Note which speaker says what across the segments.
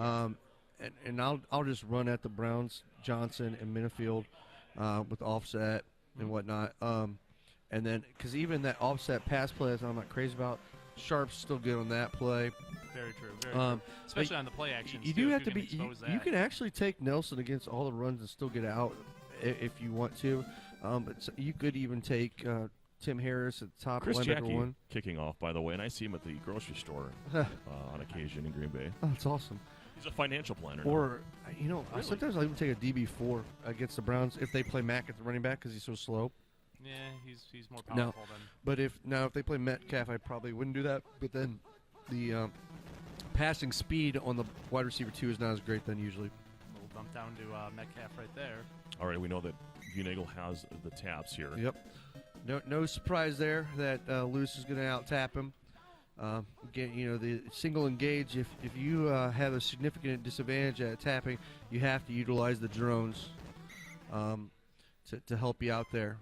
Speaker 1: And I'll just run at the Browns, Johnson and Minifield with offset and whatnot. And then because even that offset pass play that I'm not crazy about, Sharp's still good on that play.
Speaker 2: Very true. Very true. Especially on the play action.
Speaker 1: You do have to be. You can actually take Nelson against all the runs and still get out if you want to. But you could even take Tim Harris at the top.
Speaker 3: Chris
Speaker 1: linebacker
Speaker 3: Jackie
Speaker 1: one.
Speaker 3: Kicking off, by the way, and I see him at the grocery store on occasion in Green Bay.
Speaker 1: Oh, that's awesome.
Speaker 3: He's a financial planner.
Speaker 1: Or, really? Sometimes I'll even take a DB4 against the Browns if they play Mack at the running back because he's so slow.
Speaker 2: Yeah, he's more powerful than.
Speaker 1: But if they play Metcalf, I probably wouldn't do that. But then the passing speed on the wide receiver 2 is not as great then usually.
Speaker 2: A little bump down to Metcalf right there.
Speaker 3: All right, we know that Vunagel has the taps here.
Speaker 1: Yep. No surprise there that Lewis is going to out-tap him. Again, the single engage, if you have a significant disadvantage at tapping, you have to utilize the drones to help you out there.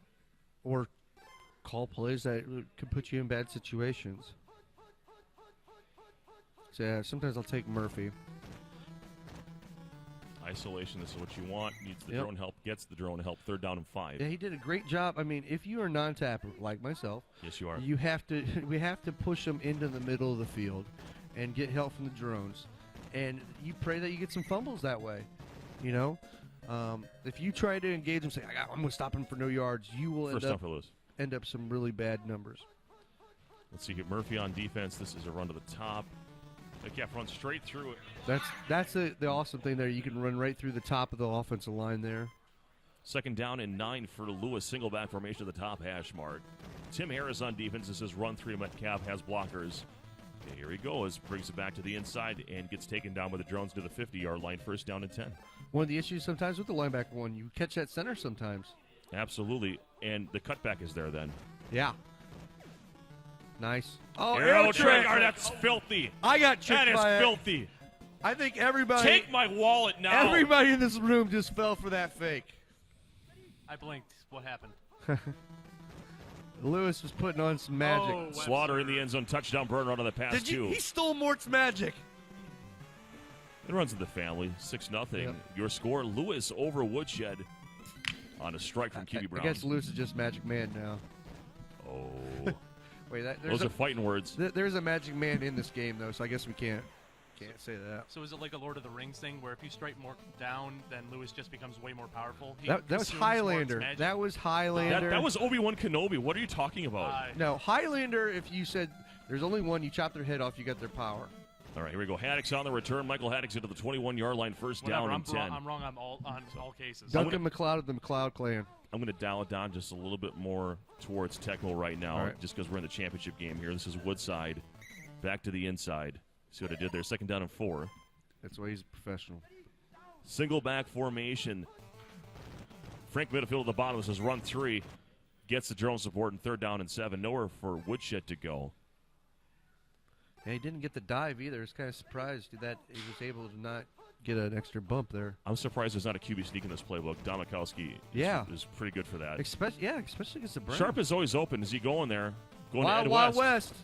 Speaker 1: Or call plays that could put you in bad situations. So, yeah, sometimes I'll take Murphy.
Speaker 3: Isolation, this is what you want. Needs the drone help, gets the drone help. 3rd down and 5.
Speaker 1: Yeah, he did a great job. I mean, if you are a non-tapper like myself,
Speaker 3: yes, you are.
Speaker 1: We have to push them into the middle of the field and get help from the drones. And you pray that you get some fumbles that way. If you try to engage them, say, I'm going to stop him for no yards, you will end up some really bad numbers.
Speaker 3: Let's see, get Murphy on defense. This is a run to the top. Metcalf runs straight through it.
Speaker 1: That's the awesome thing there. You can run right through the top of the offensive line there.
Speaker 3: 2nd down and 9 for Lewis. Single back formation at the top hash mark. Tim Harris on defense. This is run 3. Metcalf has blockers. Okay, here he goes. Brings it back to the inside and gets taken down with the drones to the 50-yard line. 1st down and 10.
Speaker 1: One of the issues sometimes with the linebacker one, you catch that center sometimes.
Speaker 3: Absolutely. And the cutback is there then.
Speaker 1: Yeah. Nice.
Speaker 3: Oh, Arrow trick. That's filthy.
Speaker 1: I got tricked.
Speaker 3: That is filthy.
Speaker 1: I think everybody.
Speaker 3: Take my wallet now.
Speaker 1: Everybody in this room just fell for that fake.
Speaker 2: I blinked. What happened?
Speaker 1: Lewis was putting on some magic.
Speaker 3: Slaughter in the end zone. Touchdown burner out of the pass, too.
Speaker 1: He stole Mort's magic.
Speaker 3: It runs in the family. 6-0. Yep. Your score, Lewis over Woodshed on a strike from QB Brown.
Speaker 1: I guess Lewis is just Magic Man now.
Speaker 3: Oh.
Speaker 1: Wait,
Speaker 3: those are fighting words.
Speaker 1: There's a Magic Man in this game, though, so I guess we can't say that.
Speaker 2: So is it like a Lord of the Rings thing where if you strike Mort down, then Lewis just becomes way more powerful?
Speaker 1: That was Highlander. That was Highlander.
Speaker 3: That was Obi-Wan Kenobi. What are you talking about?
Speaker 1: No, Highlander, if you said there's only one, you chop their head off, you got their power.
Speaker 3: All right, here we go. Haddock's on the return. Michael Haddock's into the 21-yard line. 1st down and 10.
Speaker 2: I'm wrong on all cases.
Speaker 1: Duncan McLeod of the McLeod clan.
Speaker 3: I'm going to dial it down just a little bit more towards Tecmo right now, just because we're in the championship game here. This is Woodside. Back to the inside. See what I did there? 2nd down and 4.
Speaker 1: That's why he's a professional.
Speaker 3: Single back formation. Frank midfield at the bottom. This is run 3. Gets the drone support and 3rd down and 7. Nowhere for Woodshed to go.
Speaker 1: Yeah, he didn't get the dive either. I was kind of surprised that he was able to not get an extra bump there.
Speaker 3: I'm surprised there's not a QB sneak in this playbook. Domikowski is pretty good for that.
Speaker 1: Especially against the Browns.
Speaker 3: Sharp is always open. Is he going there? Going
Speaker 1: Wild,
Speaker 3: to Ed
Speaker 1: Wild West.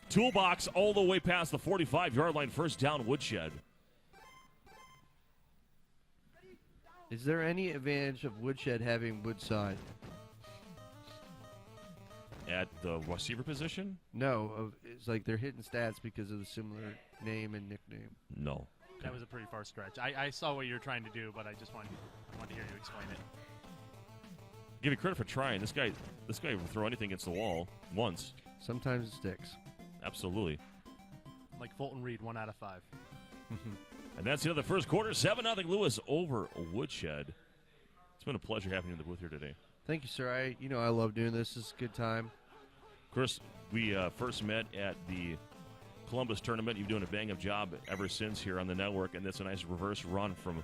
Speaker 3: Toolbox all the way past the 45-yard line. 1st down, Woodshed.
Speaker 1: Is there any advantage of Woodshed having Woodside?
Speaker 3: At the receiver position?
Speaker 1: No. It's like they're hitting stats because of the similar name and nickname.
Speaker 3: No.
Speaker 2: That was a pretty far stretch. I saw what you were trying to do, but I just wanted to hear you explain it.
Speaker 3: Give you credit for trying. This guy will throw anything against the wall once.
Speaker 1: Sometimes it sticks.
Speaker 3: Absolutely.
Speaker 2: Like Fulton Reed, 1 out of 5.
Speaker 3: And that's the end of the first quarter. 7-0 Lewis over Woodshed. It's been a pleasure having you in the booth here today.
Speaker 1: Thank you, sir. I love doing this. It's a good time.
Speaker 3: Of course, we first met at the Columbus tournament. You've been doing a bang-up job ever since here on the network, and that's a nice reverse run from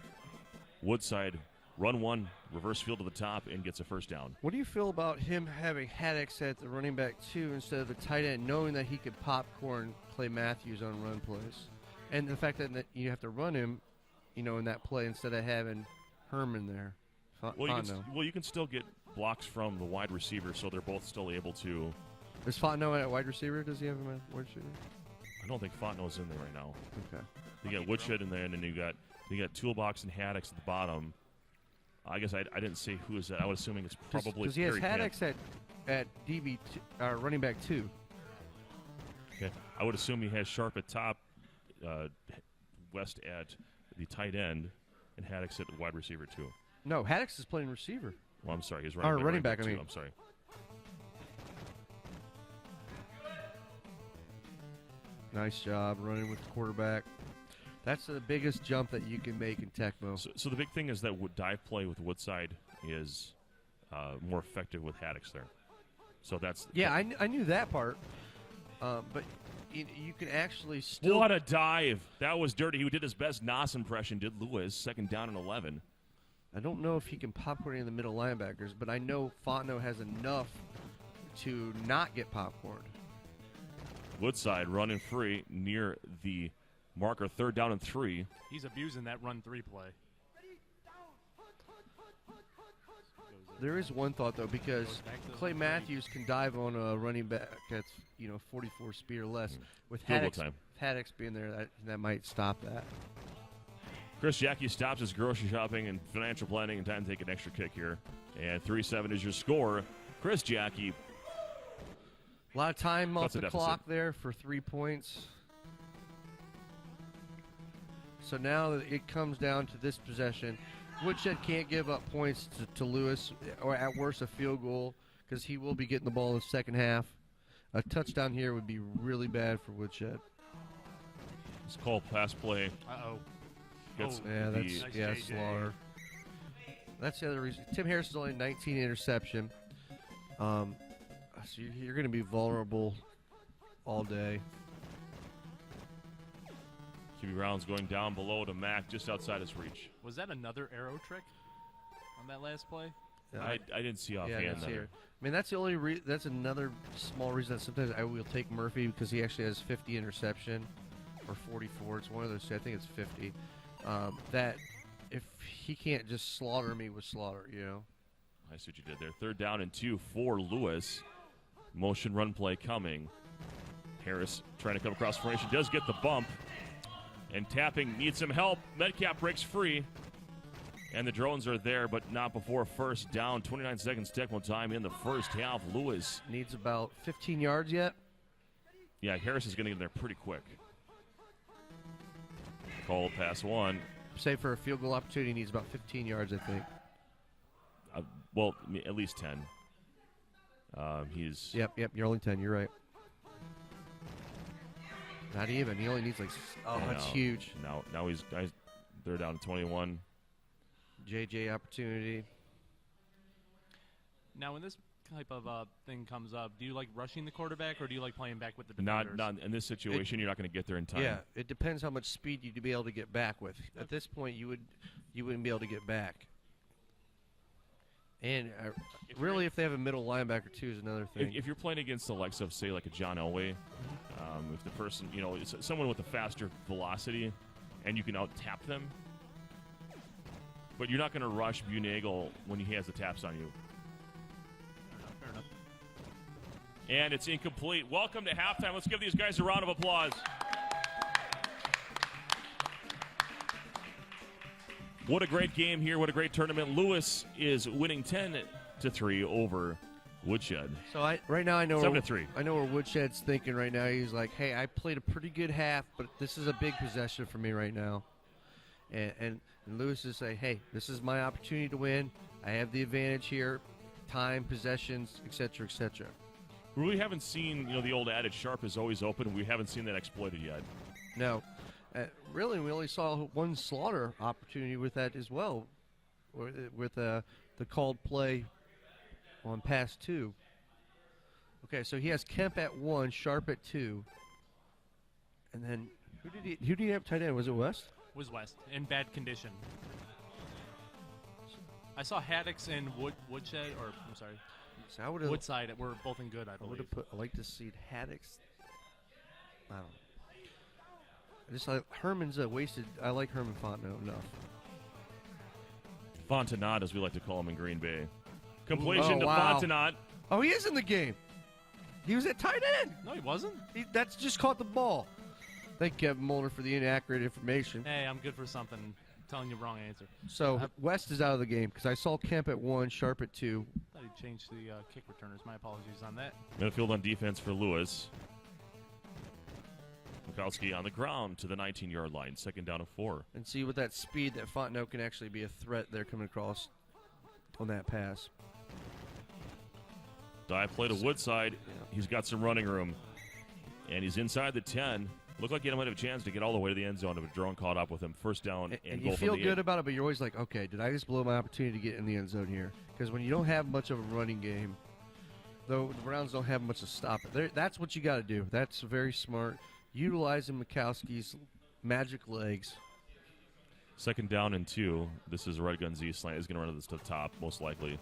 Speaker 3: Woodside. Run 1, reverse field to the top, and gets a 1st down.
Speaker 1: What do you feel about him having Haddock at the running back 2 instead of the tight end, knowing that he could popcorn Clay Matthews on run plays? And the fact that you have to run him, in that play instead of having Herman there.
Speaker 3: You can still get blocks from the wide receiver, so they're both still able to.
Speaker 1: Is Fontenot at wide receiver? Does he have him at wide receiver?
Speaker 3: I don't think Fontenot's in there right now.
Speaker 1: Okay.
Speaker 3: You got Woodshed in there, and then you got Toolbox and Haddix at the bottom. I guess I didn't say who is that. I was assuming it's probably
Speaker 1: because he has
Speaker 3: Perry Camp.
Speaker 1: Haddix at DB running back 2.
Speaker 3: Okay. I would assume he has Sharp at top, West at the tight end, and Haddix at wide receiver 2.
Speaker 1: No, Haddix is playing receiver.
Speaker 3: Well, I'm sorry. He's
Speaker 1: running back,
Speaker 3: too.
Speaker 1: I mean.
Speaker 3: I'm sorry.
Speaker 1: Nice job running with the quarterback. That's the biggest jump that you can make in Tecmo.
Speaker 3: So the big thing is that dive play with Woodside is more effective with Haddix there. So that's
Speaker 1: I knew that part, but you can actually still.
Speaker 3: What a dive! That was dirty. He did his best Nas impression. Did Lewis? 2nd down and 11.
Speaker 1: I don't know if he can popcorn in the middle linebackers, but I know Fontenot has enough to not get popcorned.
Speaker 3: Woodside running free near the marker, 3rd down and 3.
Speaker 2: He's abusing that run 3 play.
Speaker 1: There is one thought though, because Clay Matthews can dive on a running back that's 44 speed or less. With
Speaker 3: Field goal
Speaker 1: Haddix being there, that might stop that.
Speaker 3: Chris Jackie stops his grocery shopping and financial planning and time to take an extra kick here. And 3-7 is your score. Chris Jackie.
Speaker 1: A lot of time off
Speaker 3: That's a
Speaker 1: the
Speaker 3: deficit.
Speaker 1: clock there for 3 points. So now it comes down to this possession. Woodshed can't give up points to Lewis, or at worst a field goal, because he will be getting the ball in the second half. A touchdown here would be really bad for Woodshed.
Speaker 3: It's called pass play.
Speaker 2: Uh-oh.
Speaker 3: Gets
Speaker 2: Nice
Speaker 1: Slaughter. That's the other reason. Tim Harris is only 19 interception. So you're going to be vulnerable all day.
Speaker 3: QB Brown's going down below to Mack, just outside his reach.
Speaker 2: Was that another arrow trick on that last play?
Speaker 3: I didn't see offhand.
Speaker 1: I didn't see it. I mean, that's the only. That's another small reason that sometimes I will take Murphy, because he actually has 50 interception or 44. It's one of those two. I think it's 50. That if he can't just slaughter me with Slaughter,
Speaker 3: I see what you did there. 3rd down and 2 for Lewis. Motion run play coming. Harris trying to come across formation. Does get the bump. And tapping needs some help. Metcalf breaks free. And the drones are there, but not before 1st down. 29 seconds Tecmo time in the first half. Lewis
Speaker 1: needs about 15 yards yet.
Speaker 3: Yeah, Harris is going to get in there pretty quick. Call pass 1.
Speaker 1: Say for a field goal opportunity, he needs about 15 yards, I think.
Speaker 3: Well, at least 10. He's.
Speaker 1: Yep. You're only 10. You're right. Not even. He only needs that's huge.
Speaker 3: Now they're down to 21.
Speaker 1: JJ opportunity.
Speaker 2: Now, when this type of thing comes up, do you like rushing the quarterback, or do you like playing back with the defenders?
Speaker 3: Not in this situation. You're not going to get there in time.
Speaker 1: Yeah, it depends how much speed you'd be able to get back with. At this point, you wouldn't be able to get back. And if they have a middle linebacker too, is another thing.
Speaker 3: If you're playing against the likes of, say, like a John Elway, if the person, it's someone with a faster velocity, and you can out-tap them, but you're not going to rush Bunagle when he has the taps on you.
Speaker 2: Fair enough.
Speaker 3: And it's incomplete. Welcome to halftime. Let's give these guys a round of applause. What a great game here. What a great tournament. Lewis is winning 10-3 over Woodshed.
Speaker 1: So right now I know
Speaker 3: 7-3.
Speaker 1: I know where Woodshed's thinking right now. He's like, hey, I played a pretty good half, but this is a big possession for me right now. And Lewis is saying, hey, this is my opportunity to win. I have the advantage here. Time, possessions, etc., etc.
Speaker 3: We really haven't seen, the old adage, sharp is always open. We haven't seen that exploited yet.
Speaker 1: No. Really, we only saw one Slaughter opportunity with that as well, with the called play on pass 2. Okay, so he has Kemp at 1, Sharp at 2, and then who did he have tight end? Was it West?
Speaker 2: Was West in bad condition. I saw Haddix and Woodshed, or I'm sorry,
Speaker 1: so
Speaker 2: Woodside were both in good, I believe.
Speaker 1: I like to see Haddix. I don't know. Just like Herman's wasted. I like Herman Fontenot enough.
Speaker 3: Fontenot, as we like to call him in Green Bay. Completion to
Speaker 1: wow.
Speaker 3: Fontenot.
Speaker 1: Oh, he is in the game. He was at tight end.
Speaker 2: No, he wasn't.
Speaker 1: That's just caught the ball. Thank you, Kevin Molnar, for the inaccurate information.
Speaker 2: Hey, I'm good for something. Telling you the wrong answer.
Speaker 1: So West is out of the game because I saw Kemp at 1, Sharp at 2.
Speaker 2: Thought he changed the kick returners. My apologies on that.
Speaker 3: Midfield on defense for Lewis. Mikowski on the ground to the 19-yard line. 2nd down and 4.
Speaker 1: And see, with that speed, that Fontenot can actually be a threat there coming across on that pass.
Speaker 3: Dive play to Woodside. He's got some running room. And he's inside the 10. Looked like he might have a chance to get all the way to the end zone if a drone caught up with him. 1st down and goal
Speaker 1: you
Speaker 3: from
Speaker 1: feel
Speaker 3: the
Speaker 1: good about it, but you're always like, okay, did I just blow my opportunity to get in the end zone here? Because when you don't have much of a running game, though the Browns don't have much to stop it, that's what you got to do. That's very smart. Utilizing Mikowski's magic legs.
Speaker 3: 2nd down and 2. This is a red gun Z slant. He's going to run this to the top, most likely.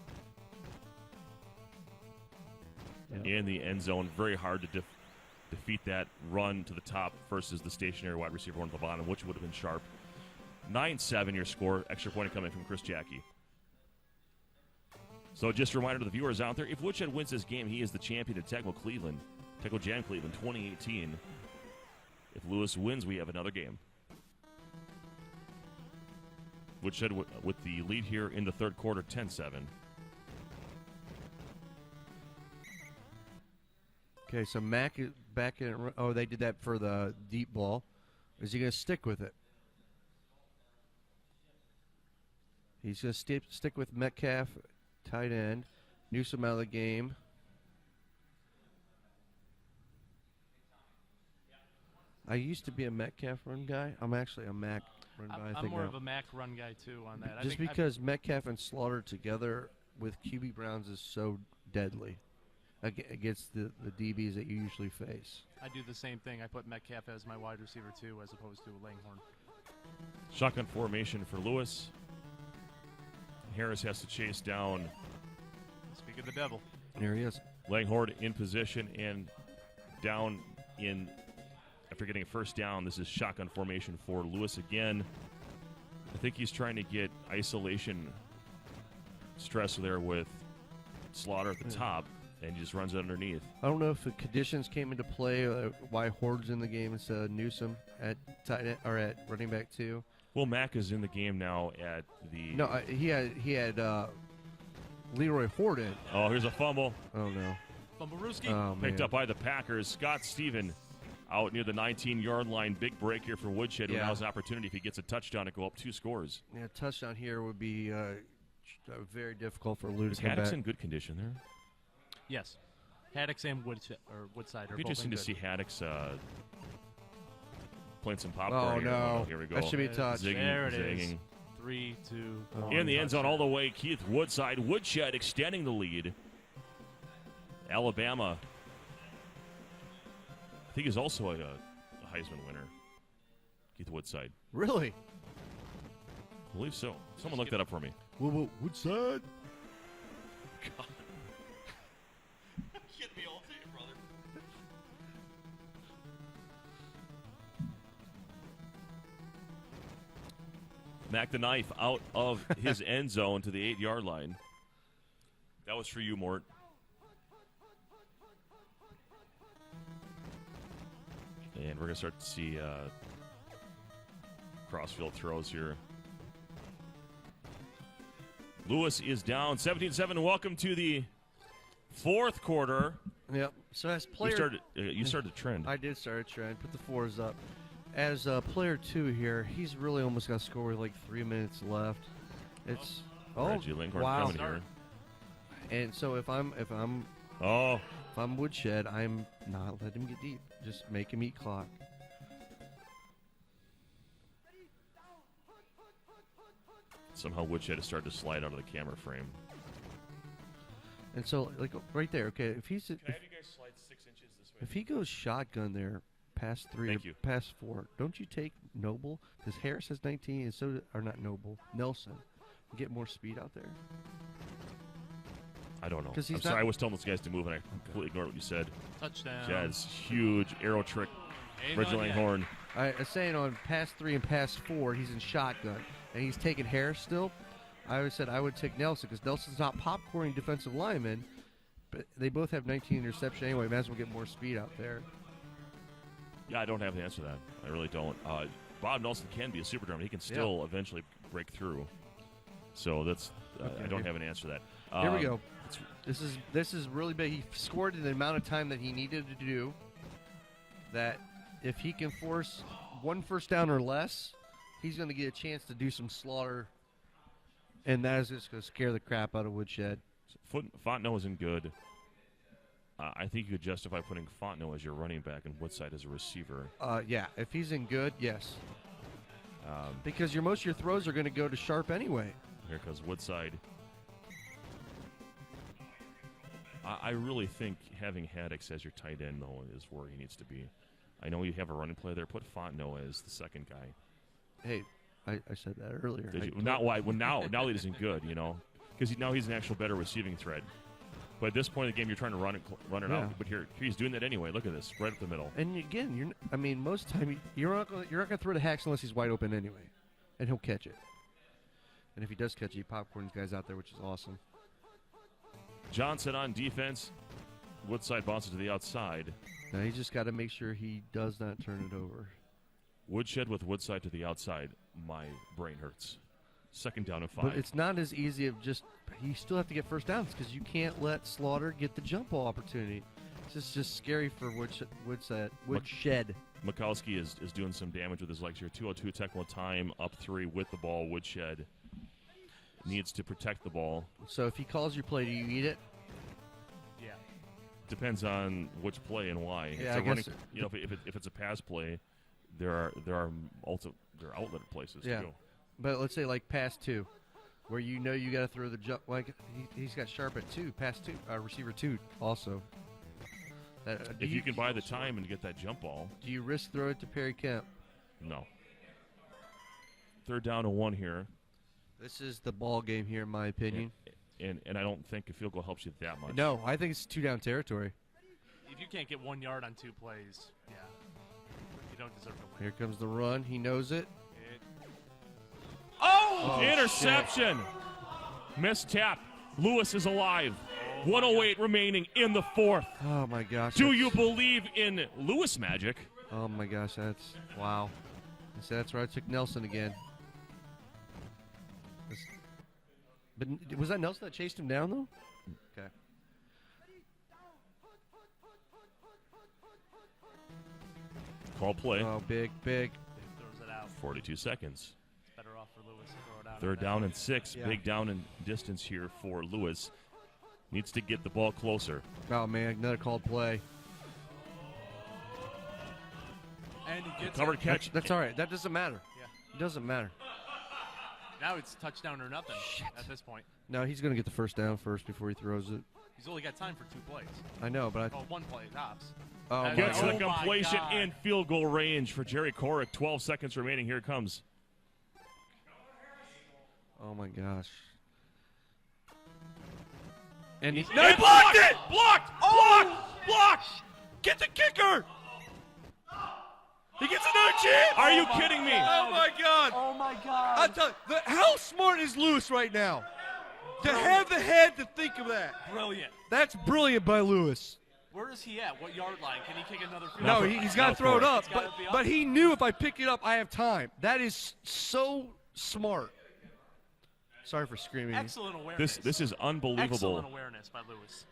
Speaker 3: In the end zone, very hard to defeat that run to the top versus the stationary wide receiver one at the bottom, which would have been Sharp. 9-7 your score. Extra point coming from Chris Jackie. So just a reminder to the viewers out there, if Woodshed wins this game, he is the champion at Tecmo Jam Cleveland 2018. If Lewis wins, we have another game. Woodshed with the lead here in the 3rd quarter, 10-7.
Speaker 1: Okay, so Mack is back in. Oh, they did that for the deep ball. Is he going to stick with it? He's going to stick with Metcalf, tight end. Newsome out of the game. I used to be a Metcalf run guy. I'm actually a Mack run guy.
Speaker 2: I'm more of a Mack run guy, too, on that.
Speaker 1: Just because Metcalf and Slaughter together with QB Browns is so deadly against the DBs that you usually face.
Speaker 2: I do the same thing. I put Metcalf as my wide receiver, too, as opposed to Langhorn.
Speaker 3: Shotgun formation for Lewis. Harris has to chase down.
Speaker 2: Speak of the devil.
Speaker 1: There he is.
Speaker 3: Langhorn in position and down in after getting a 1st down. This is shotgun formation for Lewis again. I think he's trying to get isolation stress there with Slaughter at the top, and he just runs it underneath.
Speaker 1: I don't know if the conditions came into play, why Horde's in the game instead of Newsome at tight end, or at running back 2.
Speaker 3: Well, Mack is in the game now at the...
Speaker 1: No, he had Leroy Horde in.
Speaker 3: Oh, here's a fumble.
Speaker 1: Oh, no.
Speaker 2: Fumblerooski.
Speaker 1: Oh,
Speaker 3: Picked
Speaker 1: man.
Speaker 3: up by the Packers. Scott Steven out near the 19-yard line. Big break here for Woodshed, who now has an opportunity if he gets a touchdown to go up 2 scores.
Speaker 1: Yeah, touchdown here would be very difficult for Lou to
Speaker 3: Is
Speaker 1: come
Speaker 3: Haddock's
Speaker 1: back.
Speaker 3: in good condition there?
Speaker 2: Yes. Haddocks and Woodside are
Speaker 3: It'd be
Speaker 2: both
Speaker 3: interesting
Speaker 2: in
Speaker 3: to
Speaker 2: good.
Speaker 3: see Haddock's playing some popcorn.
Speaker 1: Oh,
Speaker 3: here.
Speaker 1: no.
Speaker 3: Here we go.
Speaker 1: That should be a touch.
Speaker 3: Zigging,
Speaker 2: There it
Speaker 3: zigging.
Speaker 2: is. 3, 2,
Speaker 1: Oh,
Speaker 2: 1.
Speaker 3: In the end zone all the way, Keith Woodside. Woodshed extending the lead. Alabama. I think he's also a Heisman winner. Keith Woodside.
Speaker 1: Really?
Speaker 3: I believe so. Someone look that up for me.
Speaker 1: Woodside?
Speaker 3: God. Get me all day, brother. Mack the knife out of his end zone to the 8-yard line. That was for you, Mort. And we're going to start to see crossfield throws here. Lewis is down 17-7. Welcome to the 4th quarter.
Speaker 1: Yep. So as player...
Speaker 3: You started a trend.
Speaker 1: I did start a trend. Put the 4s up. As player 2 here, he's really almost got to score with like 3 minutes left. It's...
Speaker 3: Reggie Lincoln
Speaker 1: wow.
Speaker 3: coming here.
Speaker 1: And so if I'm Woodshed, I'm not letting him get deep. Just make him eat clock.
Speaker 3: Somehow Woodshed has started to slide out of the camera frame.
Speaker 1: And so, like, right there, okay, if he's...
Speaker 3: Can I have you guys slide 6 inches this way?
Speaker 1: If he goes shotgun there, past 3
Speaker 3: Thank
Speaker 1: or
Speaker 3: you.
Speaker 1: past 4, don't you take Noble? Because Harris has 19, and so or not Noble, Nelson. Get more speed out there.
Speaker 3: I don't know.
Speaker 1: 'Cause he's
Speaker 3: I'm sorry,
Speaker 1: not-
Speaker 3: I was telling those guys to move, and I completely ignored what you said.
Speaker 2: Touchdown.
Speaker 3: Jazz, huge arrow trick.
Speaker 2: Ain't
Speaker 3: Reggie
Speaker 2: on yet.
Speaker 3: Langhorn.
Speaker 1: I was saying on past 3 and past 4, he's in shotgun, and he's taking Harris still. I always said I would take Nelson because Nelson's not popcorning defensive lineman, but they both have 19 interception anyway. Might as well get more speed out there.
Speaker 3: Yeah, I don't have the answer to that. I really don't. Bob Nelson can be a super drummer. He can still eventually break through. So that's I don't have an answer to that.
Speaker 1: Here we go. This is really big. He scored in the amount of time that he needed to do. That if he can force one first down or less, he's going to get a chance to do some slaughter, and that is just going to scare the crap out of Woodshed.
Speaker 3: Fontenot isn't good. I think you could justify putting Fontenot as your running back and Woodside as a receiver.
Speaker 1: Yeah, if he's in good, yes. Because most of your throws are going to go to Sharp anyway.
Speaker 3: Here comes Woodside. I really think having Haddix as your tight end, though, is where he needs to be. I know you have a running play there. Put Fontenot as the second guy.
Speaker 1: Hey, I said that earlier.
Speaker 3: Not why. Well, now he isn't good, because now he's an actual better receiving threat. But at this point in the game, you're trying to run it out. But here he's doing that anyway. Look at this, right up the middle.
Speaker 1: And again, most of the time you're not going to throw to Hacks unless he's wide open anyway, and he'll catch it. And if he does catch it, he popcorns guys out there, which is awesome.
Speaker 3: Johnson on defense. Woodside bounces to the outside.
Speaker 1: Now he just got to make sure he does not turn it over.
Speaker 3: Woodshed with Woodside to the outside. My brain hurts. Second down and 5.
Speaker 1: But it's not as easy of just – you still have to get first downs because you can't let Slaughter get the jump ball opportunity. It's just scary for Woodshed.
Speaker 3: Mikowski is doing some damage with his legs here. 2:02 Tecmo time, up 3 with the ball. Woodshed needs to protect the ball.
Speaker 1: So if he calls your play, do you eat it?
Speaker 2: Yeah.
Speaker 3: Depends on which play and why.
Speaker 1: Yeah,
Speaker 3: if it's a pass play, there are outlet places too.
Speaker 1: But let's say like pass 2, where you got to throw the jump. Like he's got Sharp at 2, pass 2, receiver 2 also.
Speaker 3: If you can buy the time and get that jump ball.
Speaker 1: Do you risk throw it to Perry Kemp?
Speaker 3: No. Third down and 1 here.
Speaker 1: This is the ball game here, in my opinion.
Speaker 3: And I don't think a field goal helps you that much.
Speaker 1: No, I think it's 2-down territory.
Speaker 2: If you can't get 1 yard on 2 plays, you don't deserve to win.
Speaker 1: Here comes the run. He knows it.
Speaker 3: Interception. Missed tap. Lewis is alive. 1:08 remaining in the 4th.
Speaker 1: Oh, my gosh.
Speaker 3: Do you believe in Lewis magic?
Speaker 1: Oh, my gosh. Wow. That's where I took Nelson again. But was that Nelson that chased him down, though? Okay.
Speaker 3: Call play.
Speaker 1: Oh, big.
Speaker 2: Throws it out.
Speaker 3: 42 seconds.
Speaker 2: It's better off for Lewis to throw it out.
Speaker 3: Third down and 6. Yeah. Big down in distance here for Lewis. Needs to get the ball closer.
Speaker 1: Oh, man. Another called play.
Speaker 2: And he gets
Speaker 3: covered catch.
Speaker 1: That's all right. That doesn't matter.
Speaker 2: Yeah.
Speaker 1: It doesn't matter.
Speaker 2: Now it's touchdown or nothing at this point.
Speaker 1: No, he's going to get the first down first before he throws it.
Speaker 2: He's only got time for 2 plays.
Speaker 1: I know, but
Speaker 2: 1 play, tops.
Speaker 1: Oh,
Speaker 3: gets the completion in field goal range for Jerry Korick. 12 seconds remaining. Here it comes.
Speaker 1: Oh, my gosh. And he
Speaker 3: blocked it! Blocked! Get the kicker! He gets another chance! Are you kidding me?
Speaker 1: Oh, my God.
Speaker 2: Oh, my God.
Speaker 1: I'm telling you, how smart is Lewis right now? To have the head to think of that.
Speaker 2: Brilliant.
Speaker 1: That's brilliant by Lewis.
Speaker 2: Where is he at? What yard line? Can he kick another field?
Speaker 1: No, he's got to throw it up.
Speaker 2: But
Speaker 1: But he knew if I pick it up, I have time. That is so smart. Sorry for screaming.
Speaker 2: Excellent awareness.
Speaker 3: This is unbelievable.
Speaker 2: Excellent awareness by Lewis.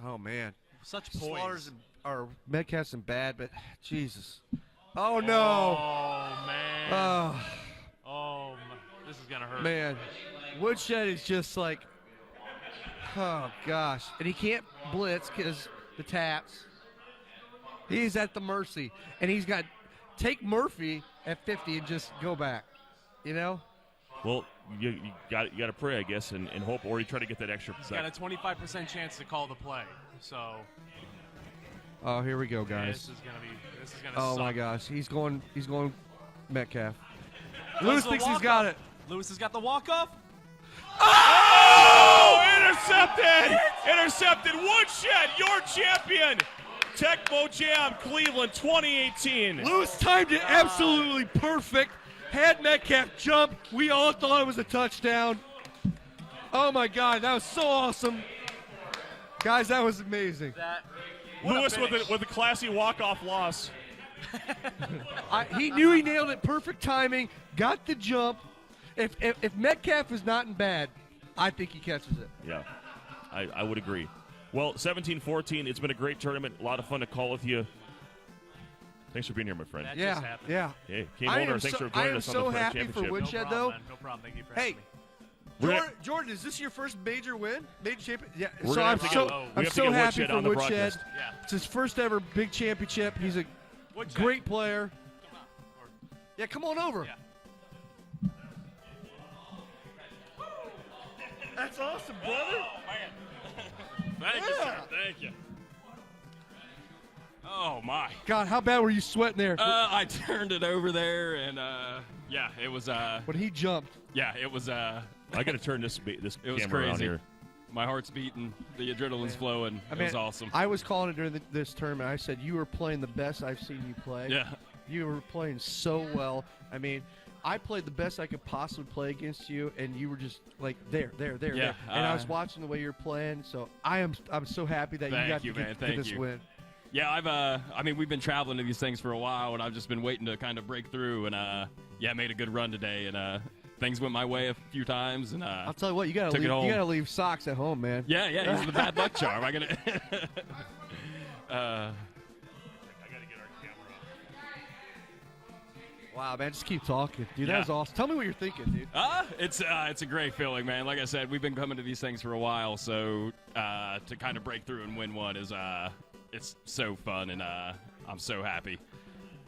Speaker 1: Oh, man.
Speaker 2: Such poise.
Speaker 1: Slaughters are Metcalf's and bad, but Jesus. Oh, no.
Speaker 2: Oh, man. This is going to hurt.
Speaker 1: Man. Woodshed is just like, oh, gosh. And he can't blitz because the taps. He's at the mercy. And he's got take Murphy at 50 and just go back. You know?
Speaker 3: Well, you got to pray, I guess, and hope, or you try to get that extra.
Speaker 2: He's got a 25% chance to call the play. So.
Speaker 1: Oh, here we go, guys.
Speaker 2: This is gonna
Speaker 1: oh
Speaker 2: suck.
Speaker 1: my gosh, he's going Metcalf. Lewis thinks he's got it.
Speaker 2: Lewis has got the walk-off.
Speaker 3: Oh! Intercepted! Woodshed, your champion! Tecmo Jam, Cleveland, 2018.
Speaker 1: Lewis timed it absolutely perfect. Had Metcalf jump. We all thought it was a touchdown. Oh my God, that was so awesome. Guys, that was amazing.
Speaker 3: Lewis with a classy walk-off loss.
Speaker 1: He knew he nailed it. Perfect timing. Got the jump. If Metcalf is not in bad, I think he catches it.
Speaker 3: Yeah, I would agree. Well, 17-14, it's been a great tournament. A lot of fun to call with you. Thanks for being here, my friend.
Speaker 2: That just happened.
Speaker 1: Yeah.
Speaker 3: Hey, Game Owner, thanks for joining us on the Press
Speaker 1: happy
Speaker 3: Championship.
Speaker 1: for Woodshed,
Speaker 2: No
Speaker 1: though.
Speaker 2: problem, man. No problem. Thank you for
Speaker 1: Hey,
Speaker 2: having me.
Speaker 1: Jordan, is this your first major win? Major champion? Yeah.
Speaker 3: We're
Speaker 1: So
Speaker 3: gonna
Speaker 1: I'm
Speaker 3: have to
Speaker 1: so
Speaker 3: get- we
Speaker 1: I'm
Speaker 3: have to
Speaker 1: so
Speaker 3: get
Speaker 1: happy
Speaker 3: Woodshed
Speaker 1: for
Speaker 3: on the
Speaker 1: Woodshed.
Speaker 3: broadcast.
Speaker 2: Yeah.
Speaker 1: It's his first ever big championship. He's a
Speaker 2: Woodshed.
Speaker 1: great player.
Speaker 2: Come on.
Speaker 1: Yeah, come on over.
Speaker 2: Yeah.
Speaker 1: That's awesome, brother.
Speaker 4: Thank you, sir. Thank you. Oh, my.
Speaker 1: God, how bad were you sweating there
Speaker 4: I turned it over there, and, yeah, it was,
Speaker 1: when he jumped?
Speaker 4: yeah, it was,
Speaker 3: I got to turn this
Speaker 4: it was
Speaker 3: camera around
Speaker 4: crazy.
Speaker 3: here.
Speaker 4: My heart's beating. The adrenaline's flowing. It was awesome.
Speaker 1: I was calling it during this tournament. I said, you were playing the best I've seen you play.
Speaker 4: Yeah.
Speaker 1: You were playing so well. I mean, I played the best I could possibly play against you, and you were just like there.
Speaker 4: Yeah,
Speaker 1: And I was watching the way you're playing, so I'm so happy that you
Speaker 4: Thank
Speaker 1: got
Speaker 4: you,
Speaker 1: to
Speaker 4: man.
Speaker 1: get
Speaker 4: Thank
Speaker 1: this
Speaker 4: you.
Speaker 1: win.
Speaker 4: Yeah, I mean, we've been traveling to these things for a while, and I've just been waiting to kind of break through, and, yeah, made a good run today, and, things went my way a few times, and,
Speaker 1: I'll tell you what, you gotta
Speaker 4: took it
Speaker 1: leave.
Speaker 4: home.
Speaker 1: You gotta leave socks at home, man.
Speaker 4: yeah, he's the bad luck charm. I gotta,
Speaker 2: I got to get our camera
Speaker 1: Wow, man, just keep talking, dude.
Speaker 4: Yeah.
Speaker 1: That was awesome. Tell me what you're thinking, dude.
Speaker 4: it's a great feeling, man. Like I said, we've been coming to these things for a while, so to kind of break through and win one is it's so fun, and I'm so happy.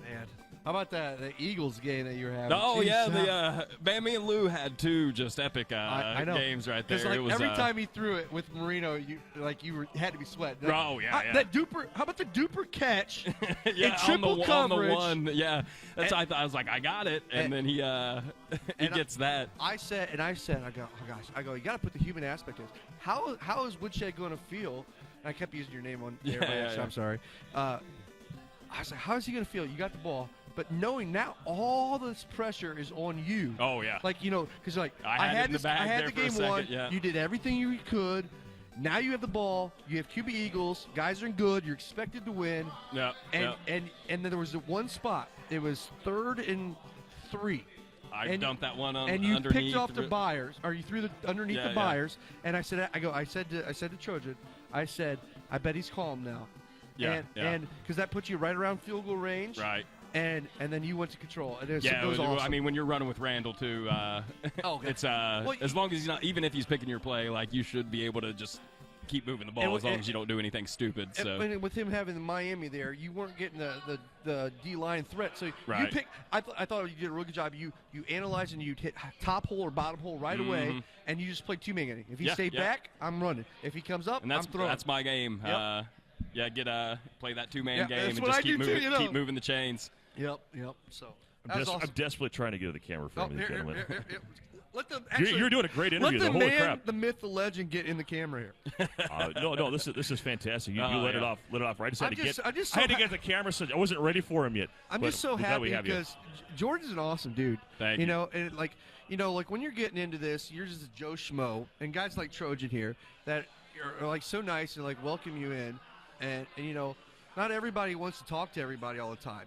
Speaker 1: Man, how about the Eagles game that you were having?
Speaker 4: Oh
Speaker 1: Jeez,
Speaker 4: yeah, man, me and Lou had two just epic
Speaker 1: I know.
Speaker 4: games right there.
Speaker 1: Because like
Speaker 4: it was,
Speaker 1: every time he threw it with Marino, you had to be sweating.
Speaker 4: Oh, yeah, yeah.
Speaker 1: That duper. How about the duper catch?
Speaker 4: yeah,
Speaker 1: in triple
Speaker 4: on the
Speaker 1: coverage.
Speaker 4: one, yeah. That's I thought. I was like, I got it, and then he gets that.
Speaker 1: I said, I go, oh gosh, you got to put the human aspect in. How is Woodshed going to feel? And I kept using your name on there,
Speaker 4: Yeah.
Speaker 1: I'm sorry. I was like, how is he going to feel? You got the ball. But knowing now all this pressure is on you.
Speaker 4: Oh yeah.
Speaker 1: Like, because like
Speaker 4: I had it in the bag
Speaker 1: I had
Speaker 4: there
Speaker 1: the
Speaker 4: for a
Speaker 1: game
Speaker 4: second,
Speaker 1: won.
Speaker 4: yeah.
Speaker 1: You did everything you could. Now you have the ball. You have QB Eagles. Guys are in good. You're expected to win.
Speaker 4: Yeah.
Speaker 1: And then there was the one spot. It was 3rd and 3.
Speaker 4: I dumped that one on
Speaker 1: And you
Speaker 4: underneath.
Speaker 1: picked off the Byers, or you threw the underneath
Speaker 4: Yeah,
Speaker 1: the Byers. And I said to Trojan, I said, I bet he's calm now.
Speaker 4: Yeah,
Speaker 1: And because that puts you right around field goal range.
Speaker 4: Right.
Speaker 1: And then you went to control. And it
Speaker 4: well,
Speaker 1: was awesome.
Speaker 4: I mean, when you're running with Randall too,
Speaker 1: okay.
Speaker 4: it's
Speaker 1: Well,
Speaker 4: as long as he's not, even if he's picking your play, like you should be able to just keep moving the ball as long as you don't do anything stupid. So
Speaker 1: And with him having Miami there, you weren't getting the D-line threat. So you
Speaker 4: Right.
Speaker 1: picked. I thought you did a really good job. You analyzed and you'd hit top hole or bottom hole right away, and you just played two-man game. If he
Speaker 4: Yeah,
Speaker 1: stayed
Speaker 4: yeah.
Speaker 1: back, I'm running. If he comes up,
Speaker 4: and
Speaker 1: I'm throwing.
Speaker 4: that's my game.
Speaker 1: Yep.
Speaker 4: Play that two-man
Speaker 1: Yeah,
Speaker 4: game
Speaker 1: that's
Speaker 4: and
Speaker 1: what
Speaker 4: just
Speaker 1: I
Speaker 4: keep
Speaker 1: do too,
Speaker 4: moving, keep moving the chains.
Speaker 1: Yep. So that was
Speaker 3: I'm
Speaker 1: awesome.
Speaker 3: desperately trying to get to the camera for
Speaker 1: Oh,
Speaker 3: me, gentlemen.
Speaker 1: here. Let the
Speaker 3: You're doing a great interview.
Speaker 1: Let the
Speaker 3: Holy
Speaker 1: man,
Speaker 3: crap!
Speaker 1: the myth, the legend, get in the camera here.
Speaker 3: No, this is fantastic. You let it off right. I just had
Speaker 1: I'm
Speaker 3: to
Speaker 1: just-
Speaker 3: get.
Speaker 1: I'm just
Speaker 3: I had
Speaker 1: so
Speaker 3: to get the camera, so I wasn't ready for him yet.
Speaker 1: I'm
Speaker 3: but
Speaker 1: just so
Speaker 3: we're glad we
Speaker 1: happy
Speaker 3: have you.
Speaker 1: because Jordan's an awesome dude.
Speaker 4: Thank
Speaker 1: you.
Speaker 4: you.
Speaker 1: Know, and like when you're getting into this, you're just a Joe Schmo, and guys like Trojan here that are like so nice and like welcome you in, and not everybody wants to talk to everybody all the time,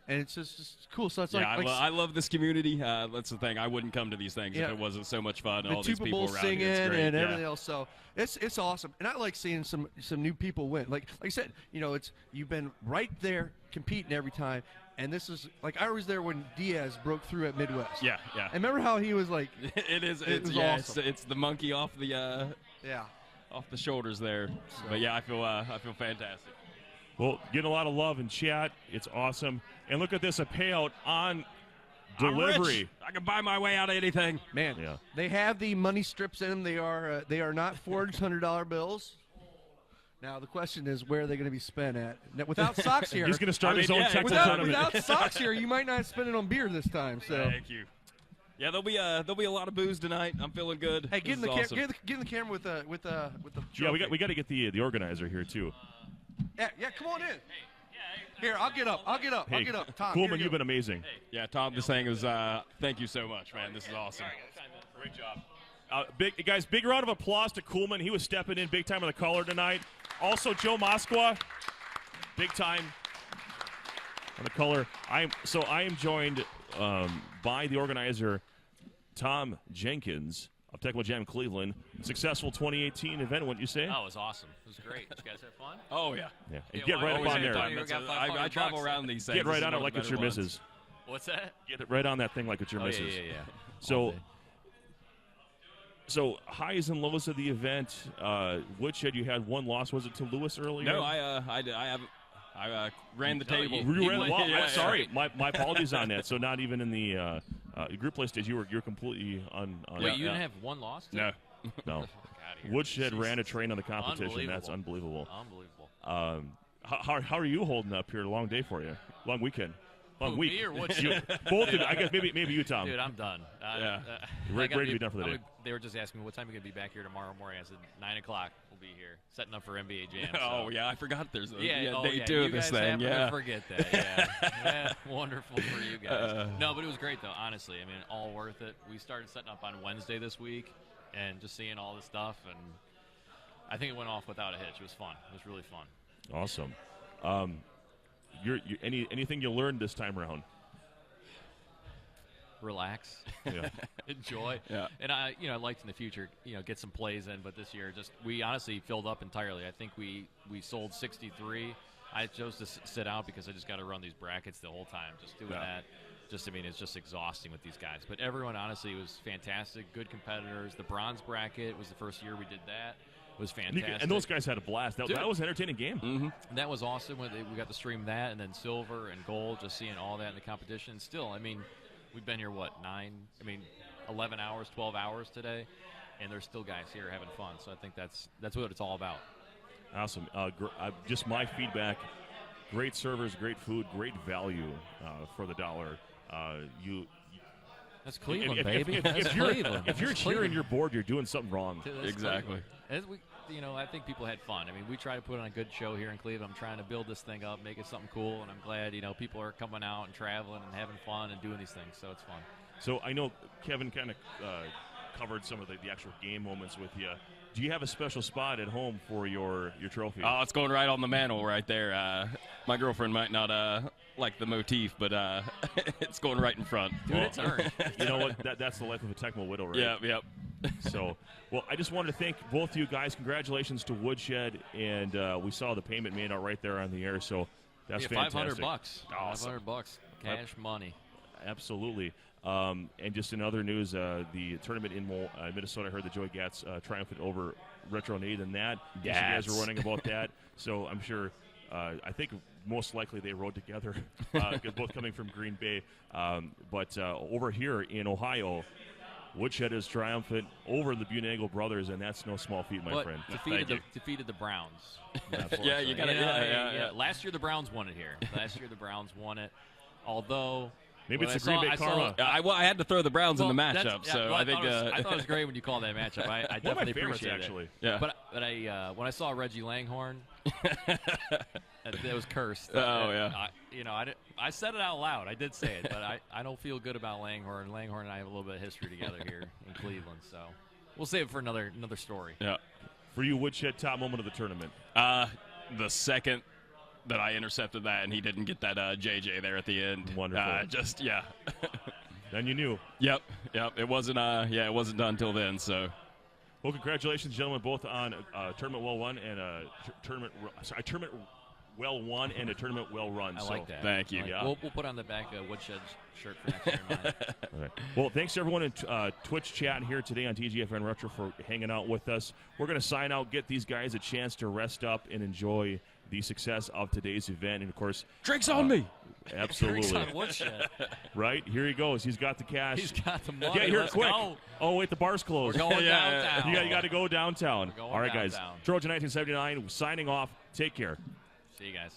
Speaker 1: and it's just cool. So it's
Speaker 4: Yeah, I love this community. That's the thing. I wouldn't come to these things
Speaker 1: Yeah.
Speaker 4: if it wasn't so much fun.
Speaker 1: the
Speaker 4: All these
Speaker 1: Tuba
Speaker 4: people
Speaker 1: Bowl
Speaker 4: around
Speaker 1: singing
Speaker 4: here. It's great.
Speaker 1: and
Speaker 4: Yeah.
Speaker 1: everything else. So it's awesome, and I like seeing some new people win. Like I said, you've been right there competing every time. And this is like I was there when Diaz broke through at Midwest.
Speaker 4: Yeah.
Speaker 1: I remember how he was like,
Speaker 4: It is.
Speaker 1: It was
Speaker 4: yeah.
Speaker 1: awesome.
Speaker 4: It's the monkey off the
Speaker 1: yeah.
Speaker 4: off the shoulders there. But yeah, I feel fantastic.
Speaker 3: Well, getting a lot of love in chat. It's awesome. And look at this, a payout on
Speaker 4: I'm
Speaker 3: delivery.
Speaker 4: rich. I can buy my way out of anything.
Speaker 1: Man,
Speaker 3: Yeah.
Speaker 1: they have the money strips in them. They are not forged $100 bills. Now the question is, where are they going to be spent at? Now, without socks here,
Speaker 3: He's going to start his own
Speaker 4: yeah,
Speaker 3: Texas
Speaker 1: without
Speaker 3: tournament.
Speaker 1: socks here, you might not spend it on beer this time. So
Speaker 4: Thank you. Yeah, there'll be a lot of booze tonight. I'm feeling good.
Speaker 1: hey, get in
Speaker 4: This
Speaker 1: the
Speaker 4: is awesome.
Speaker 1: get in the camera with the
Speaker 3: Yeah,
Speaker 1: trophy.
Speaker 3: we got to get the organizer here too.
Speaker 1: yeah, come on in. Here, I'll get up.
Speaker 3: Hey,
Speaker 1: Tom,
Speaker 3: Coolman,
Speaker 1: here you
Speaker 3: you've
Speaker 1: go.
Speaker 3: been amazing.
Speaker 4: Yeah, Tom, this thing is. Thank you so much, man. This is awesome. Great job.
Speaker 3: Big round of applause to Coolman. He was stepping in big time on the collar tonight. Also, Joe Moskwa, big time. on the color. I am joined by the organizer, Tom Jenkins of Tecmo Jam Cleveland. Successful 2018 event, wouldn't you say?
Speaker 5: Oh, it was awesome. It was great. Did you guys have fun?
Speaker 4: Oh, yeah.
Speaker 3: Yeah.
Speaker 5: Yeah,
Speaker 3: Get
Speaker 5: why
Speaker 3: right
Speaker 5: always
Speaker 3: up on
Speaker 5: have
Speaker 3: there.
Speaker 5: fun? You got
Speaker 4: I travel
Speaker 5: $500
Speaker 4: around these things.
Speaker 3: Get right
Speaker 4: This is
Speaker 3: on it
Speaker 4: one
Speaker 3: like
Speaker 4: of the
Speaker 3: it's your
Speaker 4: better ones.
Speaker 3: missus.
Speaker 5: What's that?
Speaker 3: Get it right on that thing like it's your
Speaker 5: Oh,
Speaker 3: missus.
Speaker 5: yeah.
Speaker 3: So, so highs and lows of the event. Woodshed, you had one loss. Was it to Lewis earlier?
Speaker 4: No, I ran the table.
Speaker 3: You ran. Well,
Speaker 4: Yeah,
Speaker 3: I'm sorry.
Speaker 4: yeah.
Speaker 3: My apologies on that. So not even in the group play stage, you're completely on.
Speaker 5: Wait, you didn't have one loss?
Speaker 4: No.
Speaker 3: No.
Speaker 5: Outta here.
Speaker 3: Woodshed
Speaker 5: Jeez.
Speaker 3: ran a train on the competition. That's unbelievable.
Speaker 5: Unbelievable.
Speaker 3: How are you holding up here? Long day for you. Long weekend. Long
Speaker 5: Who,
Speaker 3: week.
Speaker 5: me or Woodshed?
Speaker 3: Both of you. I guess maybe you, Tom.
Speaker 5: Dude, I'm done.
Speaker 4: Yeah.
Speaker 3: Ready to be done for the day.
Speaker 5: They were just asking me what time you're going to be back here tomorrow morning. I said 9 o'clock. We'll be here setting up for NBA Jam.
Speaker 4: Oh,
Speaker 5: so.
Speaker 4: yeah, I forgot there's a
Speaker 5: Yeah,
Speaker 4: day two
Speaker 5: you
Speaker 4: of this
Speaker 5: guys
Speaker 4: thing.
Speaker 5: happen
Speaker 4: Yeah.
Speaker 5: to forget that. Yeah. Wonderful for you guys. No, but it was great though. Honestly, I mean, all worth it. We started setting up on Wednesday this week, and just seeing all this stuff, and I think it went off without a hitch. It was fun. It was really fun.
Speaker 3: Awesome. Anything you learned this time around?
Speaker 5: Relax,
Speaker 3: Yeah.
Speaker 5: enjoy,
Speaker 4: Yeah.
Speaker 5: and I liked in the future, get some plays in. But this year, we honestly filled up entirely. I think we sold 63. I chose to sit out because I just got to run these brackets the whole time. Just doing that, it's just exhausting with these guys. But everyone honestly was fantastic. Good competitors. The bronze bracket was the first year we did that. It was fantastic.
Speaker 3: And those guys had a blast. That was an entertaining game.
Speaker 4: Mm-hmm.
Speaker 5: And that was awesome. We got to stream that, and then silver and gold. Just seeing all that in the competition. Still, I mean. We've been here, 11 hours, 12 hours today, and there's still guys here having fun. So I think that's what it's all about.
Speaker 3: Awesome. Just my feedback, great servers, great food, great value for the dollar.
Speaker 5: That's Cleveland,
Speaker 3: if
Speaker 5: baby. That's Cleveland.
Speaker 3: If you're
Speaker 5: That's
Speaker 3: cheering
Speaker 5: Cleveland.
Speaker 3: your board, you're doing something wrong.
Speaker 5: That's
Speaker 4: Exactly.
Speaker 5: Cleveland. I think people had fun. I mean, we try to put on a good show here in Cleveland. I'm trying to build this thing up, make it something cool, and I'm glad, people are coming out and traveling and having fun and doing these things, so it's fun.
Speaker 3: So I know Kevin kind of covered some of the actual game moments with you. Do you have a special spot at home for your trophy?
Speaker 4: Oh, it's going right on the mantle right there. My girlfriend might not like the motif, but it's going right in front.
Speaker 5: Dude, it's earned.
Speaker 3: You know what? That's the life of a Tecmo widow, right?
Speaker 4: Yep.
Speaker 3: So, well, I just wanted to thank both of you guys. Congratulations to Woodshed, and we saw the payment made out right there on the air. So that's fantastic.
Speaker 5: $500.
Speaker 3: Awesome.
Speaker 5: $500 cash money.
Speaker 3: Absolutely. And just in other news, the tournament in Minnesota, I heard that Joey Gatz triumphed over Retro Nate in that. Yes. You guys were running about that. So I'm sure, I think most likely they rode together, both coming from Green Bay. But over here in Ohio, Woodshed is triumphant over the Bunagle brothers, and that's no small feat, my friend.
Speaker 5: Defeated the Browns.
Speaker 4: Yeah, you got it. Yeah.
Speaker 5: Last year the Browns won it here. Last year the Browns won it. Although
Speaker 3: maybe it's the Green Bay karma.
Speaker 4: I had to throw the Browns in the matchup, so I think
Speaker 5: I thought it was great when you called that matchup. I
Speaker 3: One of
Speaker 5: definitely
Speaker 3: my favorites,
Speaker 5: appreciate
Speaker 3: actually.
Speaker 5: it.
Speaker 4: Yeah.
Speaker 5: But when I saw Reggie Langhorn, that was cursed.
Speaker 4: Yeah.
Speaker 5: I said it out loud. I did say it, but I don't feel good about Langhorn. Langhorn and I have a little bit of history together here in Cleveland, so we'll save it for another story.
Speaker 4: Yeah.
Speaker 3: For you, Woodshed, top moment of the tournament?
Speaker 4: The second that I intercepted that and he didn't get that JJ there at the end.
Speaker 3: Wonderful. Then you knew.
Speaker 4: Yep. It wasn't it wasn't done until then, so.
Speaker 3: Well, congratulations, gentlemen, both on tournament well won and tournament well won and a tournament well run.
Speaker 5: I like that.
Speaker 4: Thank you.
Speaker 5: Yeah. We'll put on the back Woodshed shirt for next year.
Speaker 3: All right. Well, thanks to everyone in Twitch chat here today on TGFN Retro for hanging out with us. We're going to sign out, get these guys a chance to rest up and enjoy the success of today's event. And, of course,
Speaker 4: drinks on me.
Speaker 3: Absolutely.
Speaker 5: Drinks on Woodshed.
Speaker 3: Right? Here he goes. He's got the cash.
Speaker 5: He's got the money.
Speaker 3: Get here
Speaker 5: Let's
Speaker 3: quick.
Speaker 5: go.
Speaker 3: Oh, wait, the bar's closed.
Speaker 5: We're going downtown.
Speaker 3: You got to go downtown.
Speaker 5: We're going
Speaker 3: All right,
Speaker 5: downtown.
Speaker 3: guys. Trojan 1979 signing off. Take care.
Speaker 5: See you guys.